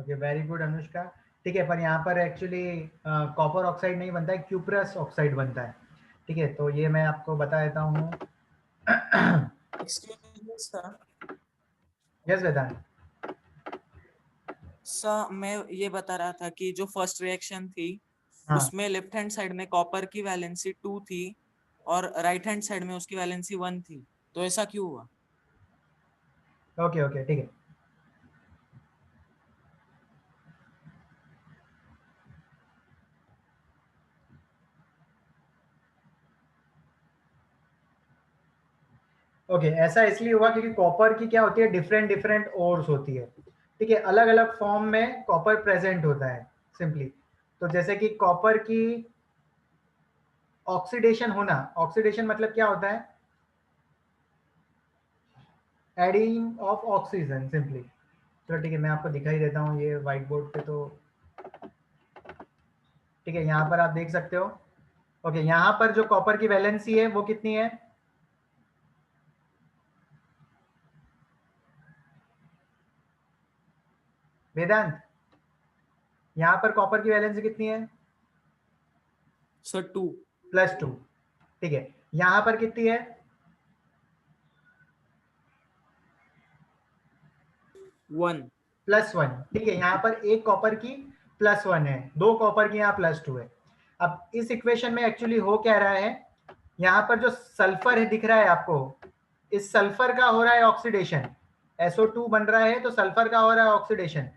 Okay, very good Anushka. ठीक है, पर यहाँ पर एक्चुअली कॉपर ऑक्साइड नहीं बनता है, क्यूप्रस ऑक्साइड बनता है। ठीक है, तो ये मैं आपको बता देता हूँ। Excuse me sir. यस वेदांत। सर मैं ये बता रहा था कि जो फर्स्ट रिएक्शन थी हाँ, उसमें लेफ्ट हैंड साइड में कॉपर की वैलेंसी 2 थी और राइट हैंड साइड में उसकी वैलेंसी 1 थी, तो ऐसा क्यों हुआ? ओके ओके, ठीक है। ओके, ऐसा इसलिए हुआ क्योंकि कॉपर की क्या होती है, डिफरेंट डिफरेंट ओर्स होती है। ठीक है, अलग अलग फॉर्म में कॉपर प्रेजेंट होता है सिंपली। तो जैसे कि कॉपर की ऑक्सीडेशन होना, ऑक्सीडेशन मतलब क्या होता है, एडिंग ऑफ ऑक्सीजन सिंपली। चलो ठीक है, मैं आपको दिखाई देता हूँ ये व्हाइट बोर्ड पे। तो ठीक है, यहाँ पर आप देख सकते हो। ओके, यहाँ पर जो कॉपर की वैलेंसी है वो कितनी है, वेदांत? यहाँ पर कॉपर की वैलेंसी कितनी है? सर 2। +2। ठीक है, यहाँ पर कितनी है? 1। +1। ठीक है, यहाँ पर एक कॉपर की +1 है, दो कॉपर की यहाँ +2 है। अब इस इक्वेशन में एक्चुअली हो क्या रहा है, यहाँ पर जो सल्फर है दिख रहा है आपको, इस सल्फर का हो रहा है ऑक्सीडेशन, SO2 बन रहा है तो सल्फर का हो रहा है ऑक्सीडेशन।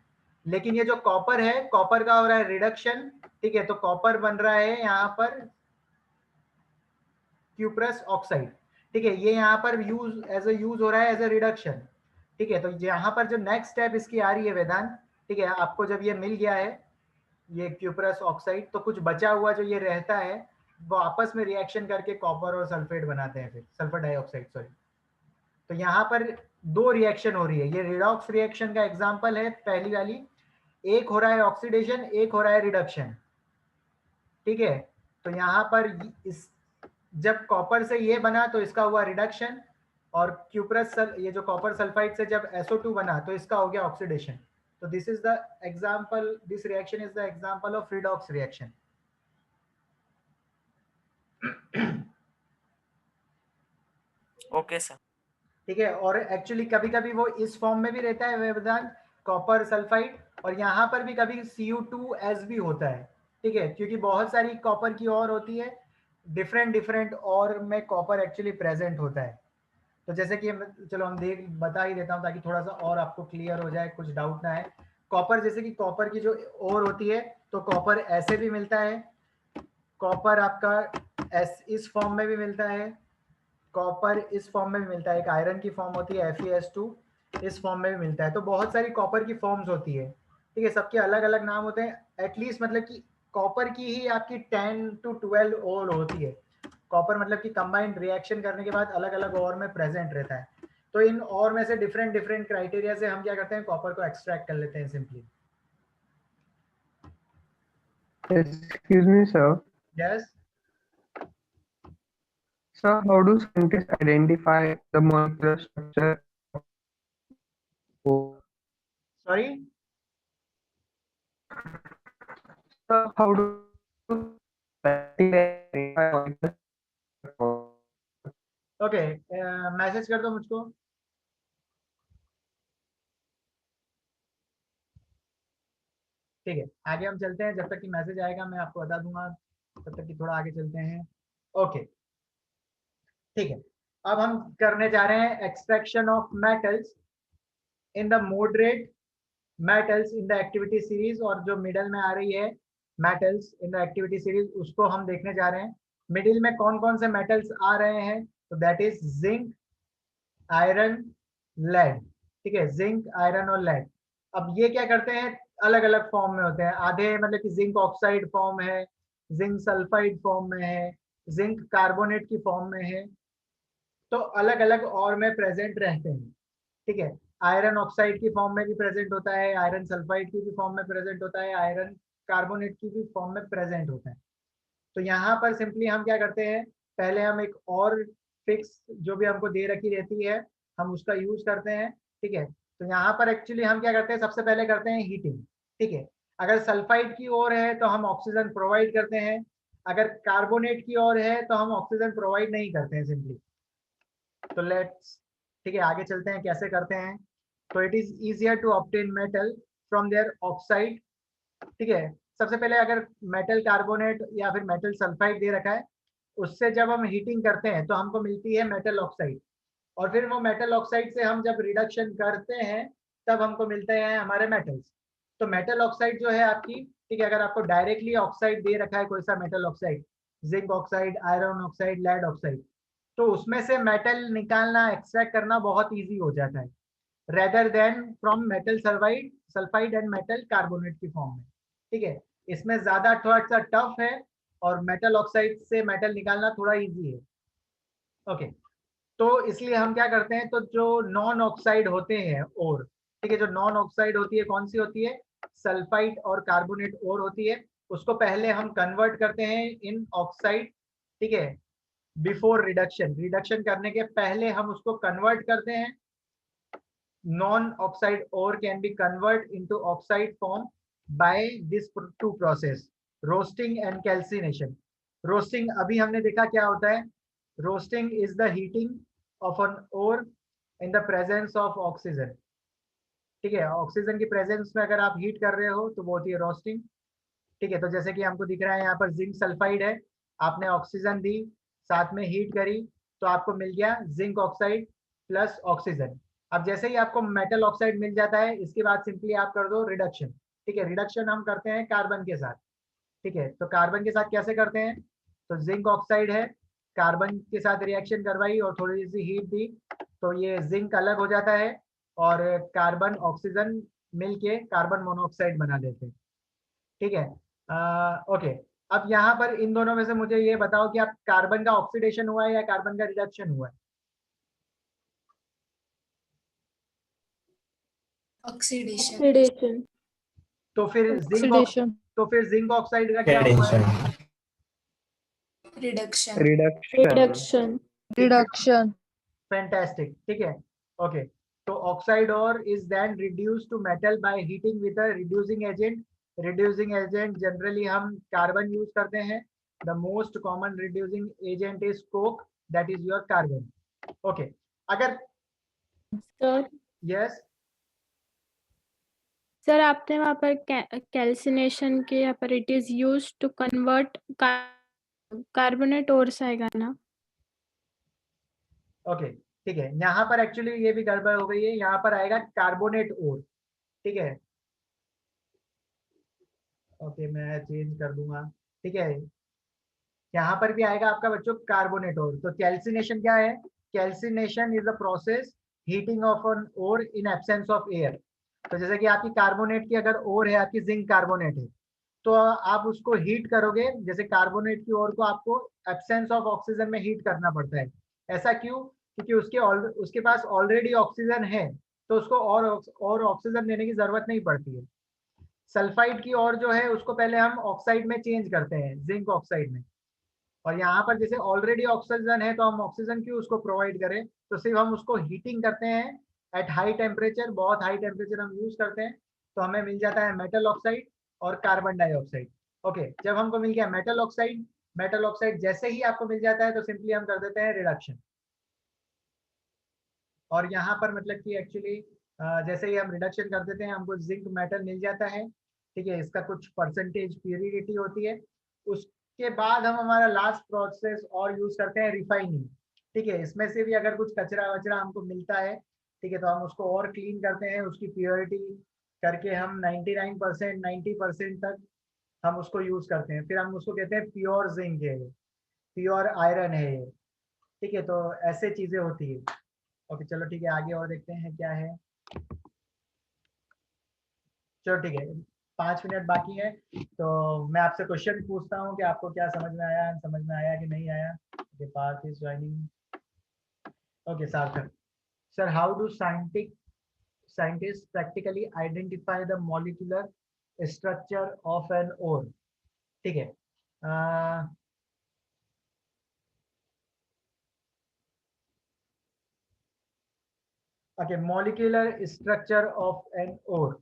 लेकिन ये जो कॉपर है, कॉपर का हो रहा है रिडक्शन। ठीक है, तो कॉपर बन रहा है यहाँ पर क्यूप्रस ऑक्साइड। ठीक है, ये यहाँ पर यूज हो रहा है एज ए रिडक्शन। ठीक है, तो यहाँ पर जो नेक्स्ट स्टेप इसकी आ रही है वेदांत, ठीक है, आपको जब ये मिल गया है ये क्यूप्रस ऑक्साइड, तो कुछ बचा हुआ जो ये रहता है वो आपस में रिएक्शन करके कॉपर और सल्फेट बनाते हैं, फिर सल्फर डाइऑक्साइड, सॉरी। तो यहाँ पर दो रिएक्शन हो रही है, ये रिडॉक्स रिएक्शन का एग्जांपल है पहली वाली। एक हो रहा है ऑक्सीडेशन, एक हो रहा है रिडक्शन। ठीक है, तो यहाँ पर इस जब कॉपर से ये बना तो इसका हुआ रिडक्शन, और ये जो कॉपर सल्फाइड से जब SO2 बना तो इसका हो गया ऑक्सीडेशन। तो this is the example, this reaction is the example of redox reaction. Okay sir. ठीक है, और एक्चुअली कभी कभी वो इस फॉर्म में भी रहता है वेदांत, कॉपर सल्फाइड, और यहाँ पर भी कभी Cu2S भी होता है। ठीक है, क्योंकि बहुत सारी कॉपर की और होती है, डिफरेंट डिफरेंट और में कॉपर एक्चुअली प्रेजेंट होता है। तो जैसे कि चलो हम देख बता ही देता हूँ ताकि थोड़ा सा और आपको क्लियर हो जाए, कुछ डाउट ना है। कॉपर, जैसे कि कॉपर की जो और होती है, तो कॉपर ऐसे भी मिलता है, कॉपर आपका इस फॉर्म में भी मिलता है, कॉपर इस फॉर्म में भी मिलता है, एक आयरन की फॉर्म होती है FeS2, इस फॉर्म में भी मिलता है। तो बहुत सारी कॉपर की फॉर्म्स होती है। ठीक है, सबके अलग अलग नाम होते हैं। एटलीस्ट मतलब कि कॉपर की ही आपकी 10 to 12 और होती है। कॉपर मतलब कि कंबाइंड रिएक्शन करने के बाद अलग अलग और में प्रेजेंट रहता है। तो इन और में से डिफरेंट डिफरेंट क्राइटेरिया से हम क्या करते हैं, कॉपर को एक्सट्रैक्ट कर लेते हैं simply. Excuse me, sir. Yes. Sir, how do scientists identify the molecular structure of ore? Sorry. Sir, how do scientists identify molecular structure of ore? Okay, message कर दो मुझको। ठीक है, आगे हम चलते हैं, जब तक कि मैसेज आएगा मैं आपको बता दूंगा, तब तक कि थोड़ा आगे चलते हैं। ओके, ठीक है, अब हम करने जा रहे हैं extraction of metals in the moderate metals in the activity series, और जो मिडल में आ रही है metals in the activity series उसको हम देखने जा रहे हैं। मिडिल में कौन कौन से मेटल्स आ रहे हैं, तो that is zinc, iron, lead. ठीक है, जिंक, आयरन और लेड। अब ये क्या करते हैं, अलग अलग फॉर्म में होते हैं। आधे मतलब कि जिंक ऑक्साइड फॉर्म है, जिंक सल्फाइड फॉर्म में है, जिंक कार्बोनेट की फॉर्म में है। तो अलग अलग और में प्रेजेंट रहते हैं। ठीक है, आयरन ऑक्साइड की फॉर्म में भी प्रेजेंट होता है, आयरन सल्फाइड की भी फॉर्म में प्रेजेंट होता है, आयरन कार्बोनेट की भी फॉर्म में प्रेजेंट होता है। तो यहाँ पर सिंपली हम क्या करते हैं, पहले हम एक और फिक्स जो भी हमको दे रखी रहती है हम उसका यूज करते हैं। ठीक है, तो यहाँ पर एक्चुअली हम क्या करते हैं, सबसे पहले करते हैं हीटिंग। ठीक है। अगर सल्फाइड की ओर है तो हम ऑक्सीजन प्रोवाइड करते हैं, अगर कार्बोनेट की ओर है तो हम ऑक्सीजन प्रोवाइड नहीं करते हैं सिंपली। तो लेट्स, ठीक है, आगे चलते हैं कैसे करते हैं। तो it is easier to obtain metal from their oxide. ठीक है, सबसे पहले अगर मेटल कार्बोनेट या फिर मेटल सल्फाइड दे रखा है, उससे जब हम हीटिंग करते हैं तो हमको मिलती है मेटल ऑक्साइड, और फिर वो मेटल ऑक्साइड से हम जब रिडक्शन करते हैं तब हमको मिलते हैं हमारे मेटल्स। तो मेटल ऑक्साइड जो है आपकी, ठीक है, अगर आपको डायरेक्टली ऑक्साइड दे रखा है कोई सा metal oxide, zinc oxide, iron oxide, lead oxide, तो उसमें से मेटल निकालना, एक्सट्रैक्ट करना बहुत ईजी हो जाता है, rather than from metal sulphide sulphide and metal carbonate की फॉर्म में। ठीक है, इसमें ज्यादा थोड़ा सा टफ है, और मेटल ऑक्साइड से मेटल निकालना थोड़ा इजी है। ओके, तो इसलिए हम क्या करते हैं, तो जो नॉन ऑक्साइड होते हैं और, ठीक है, जो नॉन ऑक्साइड होती है कौन सी होती है, सल्फाइड और कार्बोनेट और होती है, उसको पहले हम कन्वर्ट करते हैं इन ऑक्साइड। ठीक है, बिफोर रिडक्शन, रिडक्शन करने के पहले हम उसको कन्वर्ट करते हैं। non-oxide ore can be converted into oxide form by this two process, roasting and calcination. Roasting अभी हमने देखा क्या होता है, roasting is the heating of an ore in the presence of oxygen. ठीक है, ऑक्सीजन की प्रेजेंस में अगर आप हीट कर रहे हो तो वो होती है रोस्टिंग। ठीक है, तो जैसे कि हमको दिख रहा है यहाँ पर जिंक सल्फाइड है, आपने ऑक्सीजन दी, साथ में हीट करी, तो आपको मिल गया जिंक ऑक्साइड प्लस ऑक्सीजन। अब जैसे ही आपको मेटल ऑक्साइड मिल जाता है, इसके बाद सिंपली आप कर दो रिडक्शन। ठीक है, रिडक्शन हम करते हैं कार्बन के साथ। ठीक है, तो कार्बन के साथ कैसे करते हैं, तो जिंक ऑक्साइड है, कार्बन के साथ रिएक्शन करवाई और थोड़ी सी हीट दी, तो ये जिंक अलग हो जाता है, और कार्बन ऑक्सीजन मिलके कार्बन मोनोऑक्साइड बना देते हैं। ठीक है, ओके। अब यहाँ पर इन दोनों में से मुझे ये बताओ कि आप कार्बन का ऑक्सीडेशन हुआ है या कार्बन का रिडक्शन हुआ है। ऑक्सीडेशन। Oxidation. तो फिर जिंक Oxidation. तो फिर जिंक ऑक्साइड का क्या हुआ है, reduction. Reduction. Reduction. Reduction. Fantastic. ठीक है, ओके। तो oxide ore is then reduce to metal by heating with a reducing agent. Reducing agent generally हम कार्बन यूज करते हैं, the most common reducing agent is coke, that is your carbon. Okay, अगर sir yes, sir आपने वहाँ पर calcination के यहाँ पर it is use to convert carbonate ores आएगा ना। ओके, ठीक है, यहाँ पर एक्चुअली ये भी गड़बड़ हो गई है, यहाँ पर आएगा कार्बोनेट ओर। ठीक है, ओके, मैं चेंज कर दूंगा। ठीक है, यहाँ पर भी आएगा आपका बच्चों कार्बोनेट ओर। तो कैल्सिनेशन क्या है, calcination is the process heating of an ore in absence of air. तो जैसे कि आपकी कार्बोनेट की अगर ओर है, आपकी जिंक कार्बोनेट है, तो आप उसको हीट करोगे, जैसे कार्बोनेट की ओर को आपको एब्सेंस ऑफ ऑक्सीजन में हीट करना पड़ता है। ऐसा क्यों, क्योंकि उसके पास ऑलरेडी ऑक्सीजन है, तो उसको और ऑक्सीजन देने की जरूरत नहीं पड़ती है। सल्फाइड की ओर जो है उसको पहले हम ऑक्साइड में चेंज करते हैं, जिंक ऑक्साइड में, और यहाँ पर जैसे ऑलरेडी ऑक्सीजन है, तो हम ऑक्सीजन क्यों उसको प्रोवाइड करें, तो सिर्फ हम उसको हीटिंग करते हैं एट हाई टेम्परेचर, बहुत हाई टेम्परेचर हम यूज करते हैं, तो हमें मिल जाता है मेटल ऑक्साइड और कार्बन डाइऑक्साइड। ओके, जब हमको मिल गया मेटल ऑक्साइड, मेटल ऑक्साइड जैसे ही आपको मिल जाता है तो सिंपली हम कर देते हैं रिडक्शन। और यहाँ पर मतलब कि एक्चुअली जैसे ही हम रिडक्शन कर देते हैं, हमको जिंक मेटल मिल जाता है। ठीक है, इसका कुछ परसेंटेज प्योरिटी होती है। उसके बाद हम हमारा लास्ट प्रोसेस और यूज करते हैं रिफाइनिंग। ठीक है, इसमें से भी अगर कुछ कचरा वचरा हमको मिलता है, ठीक है, तो हम उसको और क्लीन करते हैं, उसकी प्योरिटी करके हम 99% 90% तक हम उसको यूज करते हैं, फिर हम उसको कहते हैं प्योर जिंक है, प्योर आयरन है ये। ठीक है, तो ऐसे चीजें होती है। ओके, चलो ठीक है, आगे और देखते हैं क्या है। चलो ठीक है, 5 मिनट बाकी है, तो मैं आपसे क्वेश्चन पूछता हूँ कि आपको क्या समझ में आया कि नहीं आया। Okay, Parth is joining. Okay, Sarthak sir, how do scientist practically identify the molecular structure of an ore. ठीक है, okay, molecular structure of an ore.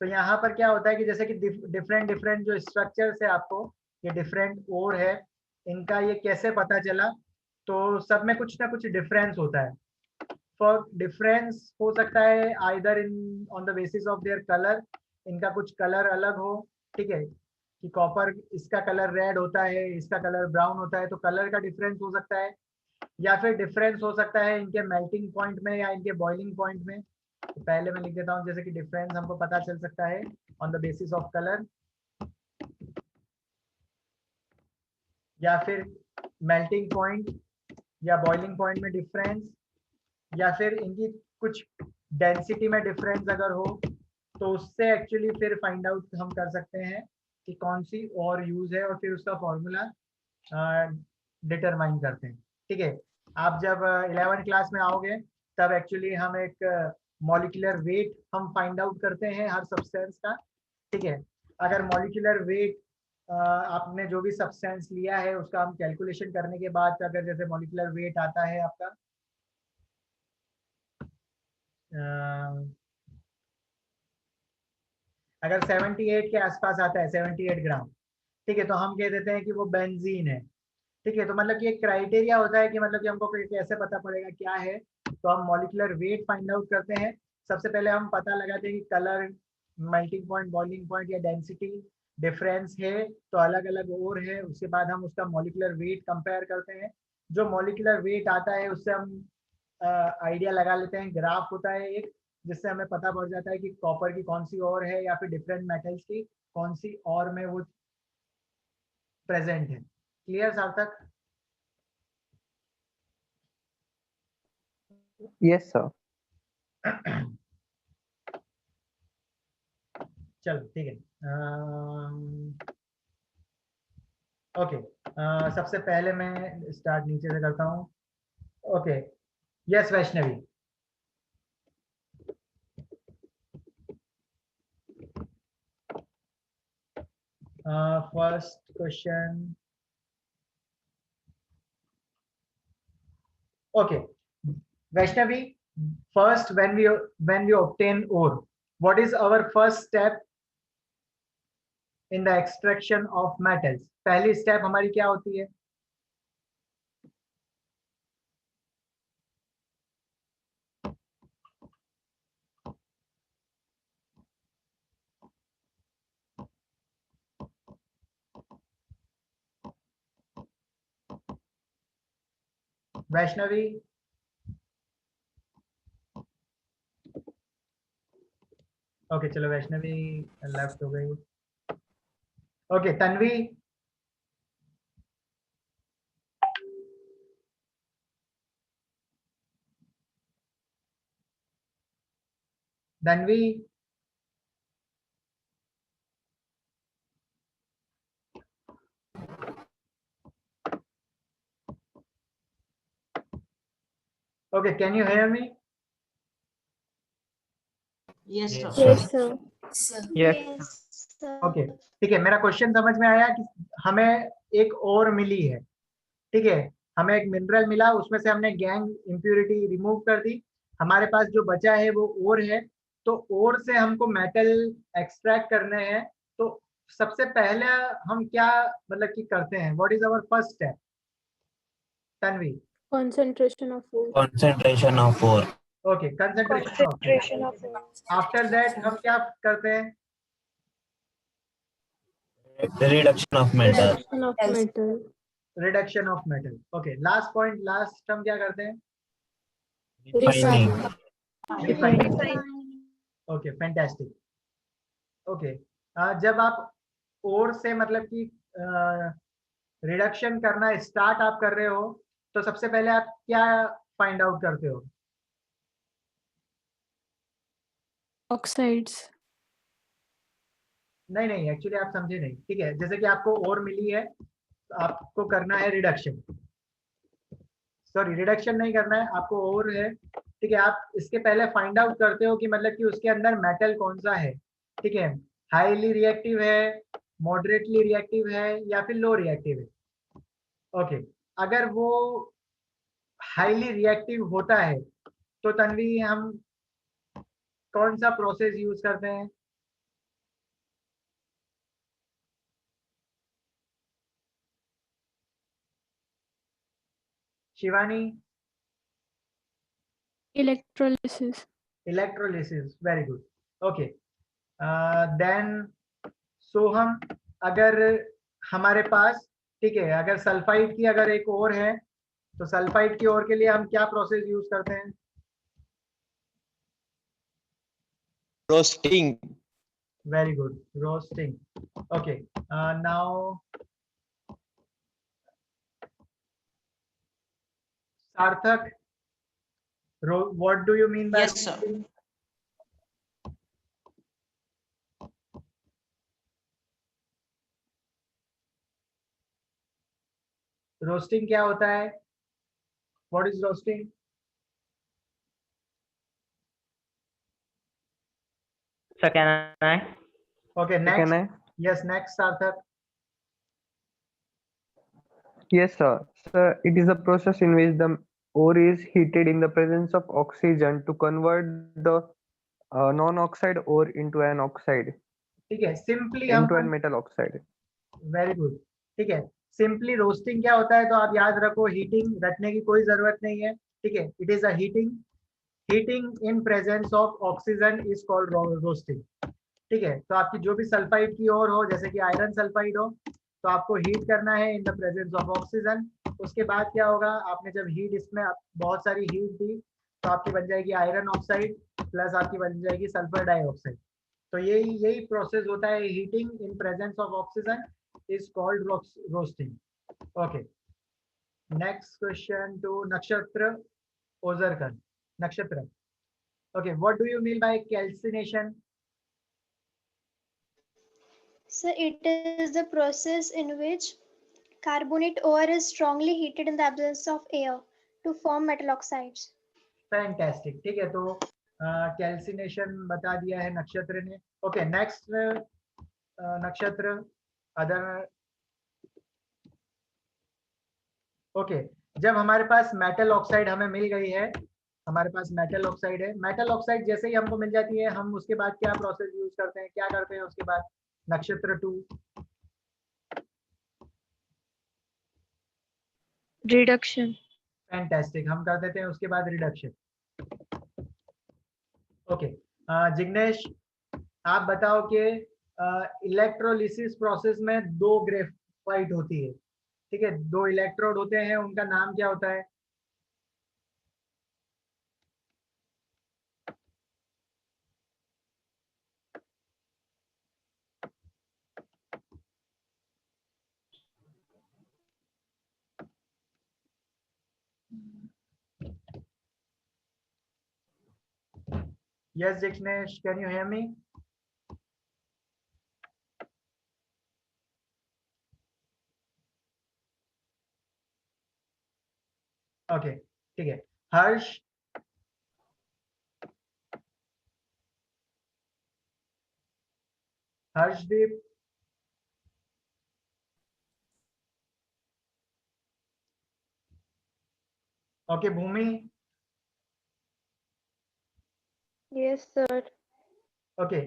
तो यहाँ पर क्या होता है कि जैसे कि डिफरेंट डिफरेंट जो स्ट्रक्चर्स है, आपको ये डिफरेंट ओर है, इनका ये कैसे पता चला, तो सब में कुछ ना कुछ डिफरेंस होता है। फॉर डिफरेंस हो सकता है either in on the basis of their colour, इनका कुछ कलर अलग हो, ठीक है, कि कॉपर इसका कलर रेड होता है, इसका कलर ब्राउन होता है, तो कलर का डिफरेंस हो सकता है, या फिर डिफरेंस हो सकता है इनके मेल्टिंग पॉइंट में या इनके बॉइलिंग पॉइंट में। तो पहले मैं लिख देता हूँ, जैसे कि डिफरेंस हमको पता चल सकता है on the basis of colour, या फिर मेल्टिंग पॉइंट या बॉइलिंग पॉइंट में डिफरेंस, या फिर इनकी कुछ डेंसिटी में डिफरेंस अगर हो, तो उससे एक्चुअली फिर फाइंड आउट हम कर सकते हैं कि कौन सी और यूज है, और फिर उसका फॉर्मूला डिटरमाइन करते हैं। ठीक है, आप जब 11th क्लास में आओगे तब एक्चुअली हम एक मॉलिक्यूलर वेट हम फाइंड आउट करते हैं हर सब्सटेंस का। ठीक है, अगर मॉलिक्यूलर वेट आपने जो भी सब्सटेंस लिया है उसका हम कैलकुलेशन करने के बाद, अगर जैसे मॉलिक्यूलर वेट आता है आपका अगर 78 के आसपास आता है, 78 ग्राम, ठीक है, तो हम कह देते हैं कि वो बेंजीन है। ठीक है, तो मतलब कि एक क्राइटेरिया होता है कि मतलब कि हमको कैसे पता पड़ेगा क्या है, तो हम मॉलिक्यूलर वेट फाइंड आउट करते हैं। सबसे पहले हम पता लगाते हैं कि colour, melting point, boiling point या डेंसिटी डिफरेंस है तो अलग अलग और है, उसके बाद हम उसका मॉलिक्यूलर वेट कंपेयर करते हैं। जो मॉलिक्यूलर वेट आता है उससे हम आइडिया लगा लेते हैं, ग्राफ होता है एक, जिससे हमें पता पड़ जाता है कि कॉपर की कौन सी और है या फिर डिफरेंट मेटल्स की कौन सी और में वो प्रेजेंट है। क्लियर सार्थक? Yes, sir. चलो ठीक है, ओके, सबसे पहले मैं स्टार्ट नीचे से करता हूँ। Okay, yes Vaishnavi. First question, okay Vaishnavi, first when we obtain ore, what is our first step in the extraction of metals? पहली स्टेप हमारी क्या होती है? वैष्णवी, ओके चलो वैष्णवी लेफ्ट हो गई। Okay Tanvi, Dhanvi, okay can you hear me? Yes, sir. Yes, sir. sir. Yes. Okay ठीक है, मेरा क्वेश्चन समझ में आया कि हमें एक और मिली है। ठीक है, हमें एक मिनरल मिला, उसमें से हमने गैंग इम्प्यूरिटी रिमूव कर दी, हमारे पास जो बचा है वो ओर है। तो ओर से हमको मेटल एक्सट्रैक्ट करने हैं, तो सबसे पहले हम क्या मतलब कि करते हैं, what is our first step? Tanvi. Concentration of ore. Concentration of ore. Okay, concentration of ore। After that हम क्या करते हैं? Reduction of metal. Reduction of metal. Reduction of metal. Okay, last point, last हम क्या करते हैं? Refining. Okay fantastic. ओके, जब आप ओर से मतलब कि रिडक्शन करना स्टार्ट आप कर रहे हो, तो सबसे पहले आप क्या फाइंड आउट करते हो? Oxides. नहीं नहीं, एक्चुअली आप समझे नहीं। ठीक है, जैसे कि आपको ओर मिली है तो आपको करना है रिडक्शन, सॉरी रिडक्शन नहीं करना है, आपको ओर है। ठीक है, आप इसके पहले फाइंड आउट करते हो कि मतलब कि उसके अंदर मेटल कौन सा है। ठीक है, हाईली रिएक्टिव है, मॉडरेटली रिएक्टिव है या फिर लो रिएक्टिव है। ओके, अगर वो हाईली रिएक्टिव होता है तो तन्वी हम कौन सा प्रोसेस यूज करते हैं? Shivani? Electrolysis. Electrolysis, very good, okay. Then Soham, अगर हमारे पास, ठीक है, अगर सल्फाइड की अगर एक और है, तो सल्फाइड की और के लिए हम क्या प्रोसेस यूज करते हैं? Roasting. Very good, roasting, okay. Now Sarthak, what do you mean by Yes, sir. Roasting? Roasting क्या होता है? What is roasting? So can I? Okay, Can next, I? Yes, next Sarthak. Yes, sir. Sir, it is a process in which the ore is heated in the presence of oxygen to convert the non-oxide ore into an oxide, ठीक है, simply into हम, an metal oxide. Very good, ठीक है, simply roasting क्या होता है, तो आप याद रखो, हीटिंग, रटने की कोई जरूरत नहीं है, ठीक है, it is a heating in presence of oxygen is called roasting, ठीक है। तो आपकी जो भी सल्फाइड की ओर हो, जैसे कि आयरन सल्फाइड हो, तो आपको हीट करना है इन द प्रेजेंस ऑफ ऑक्सीजन। उसके बाद क्या होगा, आपने जब हीट, इसमें बहुत सारी हीट दी, तो आपकी बन जाएगी आयरन ऑक्साइड, प्लस आपकी बन जाएगी सल्फर डाइऑक्साइड। तो यही प्रोसेस होता है, heating in presence of oxygen is called roasting, okay. Next question to Nakshatra Ojarkar. नक्षत्र, okay, what do you mean by calcination? So it is the process in which carbonate ore is strongly heated in the absence of air to form metal oxides. Fantastic, ठीक है, तो calcination बता दिया है नक्षत्र ने, okay. Next नक्षत्र, other, okay. जब हमारे पास मेटल ऑक्साइड हमें मिल गई है, हमारे पास मेटल ऑक्साइड है, मेटल ऑक्साइड जैसे ही हमको मिल जाती है, हम उसके बाद क्या प्रोसेस यूज करते हैं, क्या करते हैं उसके बाद? नक्षत्र 2, Reduction. फैंटास्टिक, हम कर देते हैं उसके बाद रिडक्शन, ओके। जिग्नेश, आप बताओ कि इलेक्ट्रोलिसिस प्रोसेस में 2 ग्रेफाइट होती है, ठीक है, 2 इलेक्ट्रोड होते हैं, उनका नाम क्या होता है? Yes, Jignesh, can you hear me? Okay, ठीक है। हर्ष, हर्षदीप, ओके। भूमि, Yes, sir. Okay.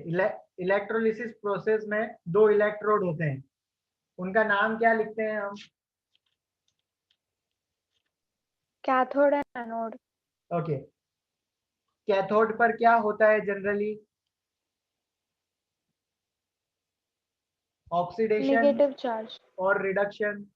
Electrolysis process में 2 इलेक्ट्रोड होते हैं, उनका नाम क्या लिखते हैं हम? Cathode and anode. Okay, cathode पर क्या होता है जनरली? Oxidation Negative charge. और रिडक्शन?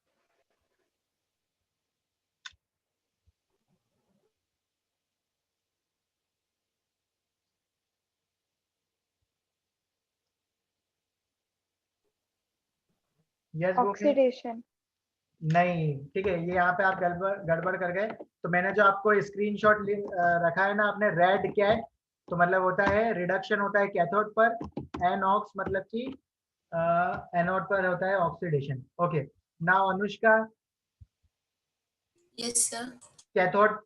यस भूमि? Oxidation. नहीं, ठीक है, ये यहाँ पे आप गड़बड़ कर गए। तो मैंने जो आपको स्क्रीनशॉट रखा है ना आपने, रेड कैट, तो मतलब होता है रिडक्शन होता है कैथोड पर, एनऑक्स मतलब कि एनोड पर होता है oxidation, okay. Now Anushka, Yes, sir. Cathode,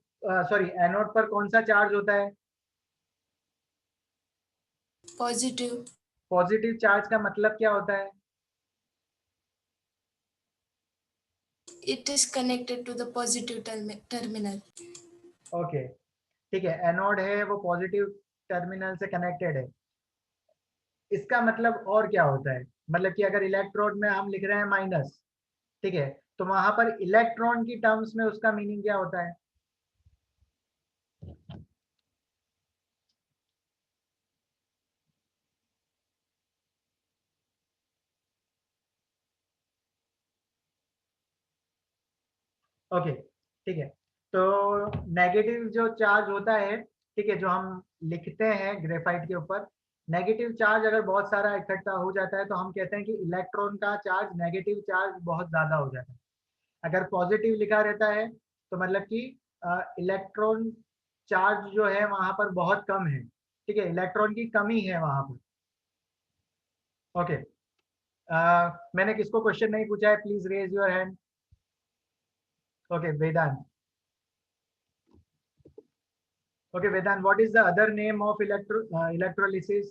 sorry, anode पर कौन सा चार्ज होता है? Positive. पॉजिटिव चार्ज का मतलब क्या होता है? It is connected to the positive terminal. Okay, ठीक है, एनोड है वो पॉजिटिव टर्मिनल से कनेक्टेड है। इसका मतलब और क्या होता है? मतलब कि अगर इलेक्ट्रोड में हम लिख रहे हैं माइनस, ठीक है, तो वहां पर इलेक्ट्रॉन की टर्म्स में उसका मीनिंग क्या होता है? ओके, ठीक है। तो नेगेटिव जो चार्ज होता है, ठीक है, जो हम लिखते हैं ग्रेफाइट के ऊपर, नेगेटिव चार्ज अगर बहुत सारा इकट्ठा हो जाता है तो हम कहते हैं कि इलेक्ट्रॉन का चार्ज, नेगेटिव चार्ज बहुत ज्यादा हो जाता है। अगर पॉजिटिव लिखा रहता है तो मतलब कि इलेक्ट्रॉन चार्ज जो है वहां पर बहुत कम है, ठीक है, इलेक्ट्रॉन की कमी है वहां पर। ओके, मैंने किसको क्वेश्चन नहीं पूछा है, please raise your hand. Okay, Vedant. Okay, Vedant, what is the other name of electrolysis?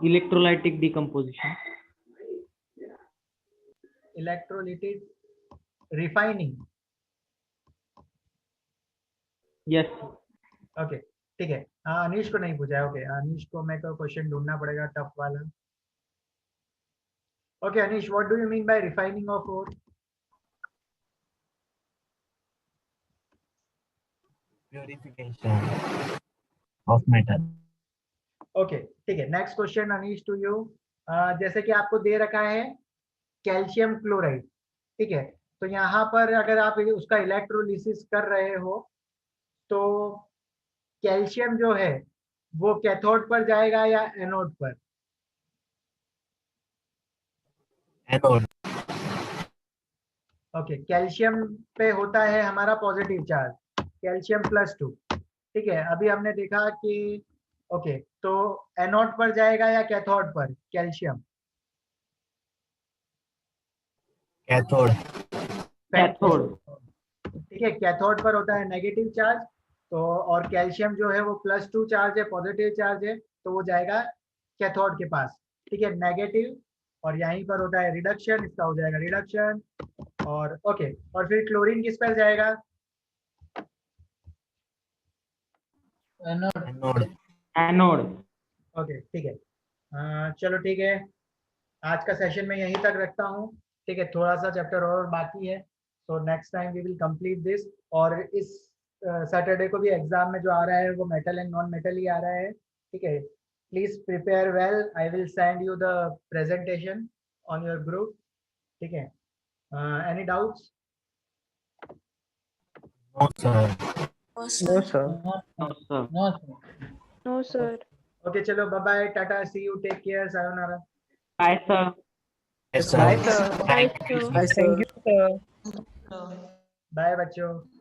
Electrolytic decomposition. Electrolytic refining. Yes. Okay, ठीक है। हाँ, अनीश को नहीं पूछा है। ओके, अनीश को मैं तो क्वेश्चन ढूंढना पड़ेगा टफ वाला। Okay, Anish, what do you mean by refining of ore? Purification of metal. Okay, ठीक है। Next question Anish to you. जैसे कि आपको दे रखा है कैल्शियम क्लोराइड, ठीक है, तो यहाँ पर अगर आप उसका इलेक्ट्रोलिसिस कर रहे हो तो कैल्शियम जो है वो कैथोड पर जाएगा या एनोड पर? Anode. ओके, कैल्शियम पे होता है हमारा पॉजिटिव चार्ज, कैल्शियम +2, ठीक है। अभी हमने देखा कि ओके, तो एनोड पर जाएगा या कैथोड पर कैल्शियम? Cathode. Cathode. ठीक है, कैथोड पर होता है नेगेटिव चार्ज, तो और कैल्शियम जो है वो +2 चार्ज है, पॉजिटिव चार्ज है, तो वो जाएगा कैथोड के पास, ठीक है, नेगेटिव। और यहीं पर होता है रिडक्शन, इसका हो जाएगा रिडक्शन। और ओके, और फिर क्लोरीन किस पर जाएगा? Anode. Anode. ओके, ठीक है। चलो ठीक है, आज का सेशन मैं यहीं तक रखता हूँ, ठीक है, थोड़ा सा चैप्टर और बाकी है, तो next time we will complete this. और इस सैटरडे को भी एग्जाम में जो आ रहा है वो मेटल एंड नॉन मेटल ही आ रहा है, ठीक है। Please prepare well, I will send you the presentation on your group, ठीक है। Any doubts? No, sir. No, No, sir. sir. No, sir. No, sir. Okay, चलो, bye bye, tata, see you, take care, sayonara. Bye, sir. Yes, sir. Bye, sir. Thank you. Bye, Thank you, sir. Bye बच्चों।